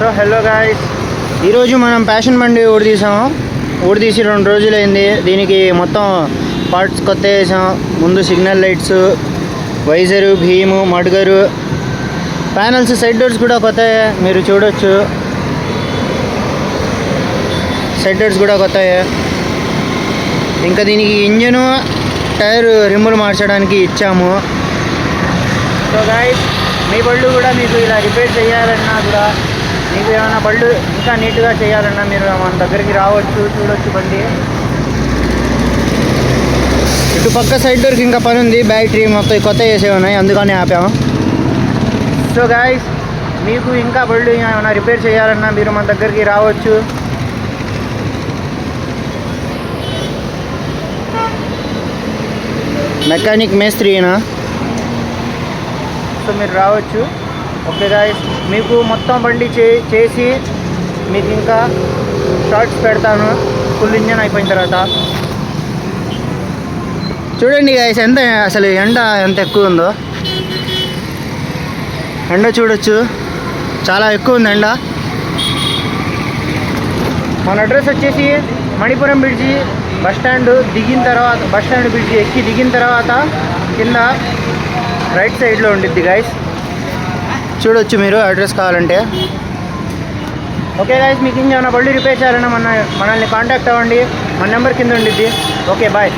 So hello guys, ఈరోజు మనం passion బండి ఊడదీసాము. ఊడదీసి 2 రోజులైంది. దీనికి మొత్తం పార్ట్స్ కొత్త వేసాం. ముందు signal lights, visor, beam, mudguard, panels, side doors కూడా కొత్తయే, మీరు చూడొచ్చు. సైడ్ డోర్స్ కూడా కొత్తయే. ఇంకా దీనికి ఇంజను, టైర్ రిమ్ములు మార్చడానికి ఇచ్చాము. సో గాయ్స్, మీ బళ్ళు కూడా మీకు ఇలా రిపేర్ చేయాలన్నా కూడా, మీకు ఏమైనా బళ్ళు ఇంకా నీట్గా చేయాలన్నా మీరు మన దగ్గరికి రావచ్చు, చూడొచ్చు బండి. ఇటు పక్క సైడ్ డోర్కి ఇంకా పని ఉంది, బ్యాటరీ మొత్తం కొత్త వేసే ఉన్నాయి, అందుకని ఆపాము. సో గాయ్స్, మీకు ఇంకా బళ్ళు ఏమైనా రిపేర్ చేయాలన్నా మీరు మన దగ్గరికి రావచ్చు. మెకానిక్ మేస్త్రీనా, సో మీరు రావచ్చు. ఓకే గాయ్స్, మీకు మొత్తం బండి చేసి మీకు ఇంకా షార్ట్స్ పెడతాను ఫుల్ ఇంజన్ అయిపోయిన తర్వాత. చూడండి గాయ్స్, ఎంత అసలు ఎండ ఎంత ఎక్కువ ఉందో. ఎండ చూడొచ్చు, చాలా ఎక్కువ ఉంది ఎండ. మన అడ్రస్ వచ్చేసి మణిపురం బ్రిడ్జి బస్ స్టాండ్ దిగిన తర్వాత, బస్ స్టాండ్ బ్రిడ్జి ఎక్కి దిగిన తర్వాత కింద రైట్ సైడ్లో ఉండిద్ది గాయ్స్. చూడొచ్చు మీరు అడ్రస్ కావాలంటే. ఓకే గాయ్స్, మీకు ఇంకేమైనా బళ్ళు రిపేర్ చేయాలన్నా మనల్ని కాంటాక్ట్ అవ్వండి. మన నెంబర్ కింద ఉండిద్ది. Okay bye.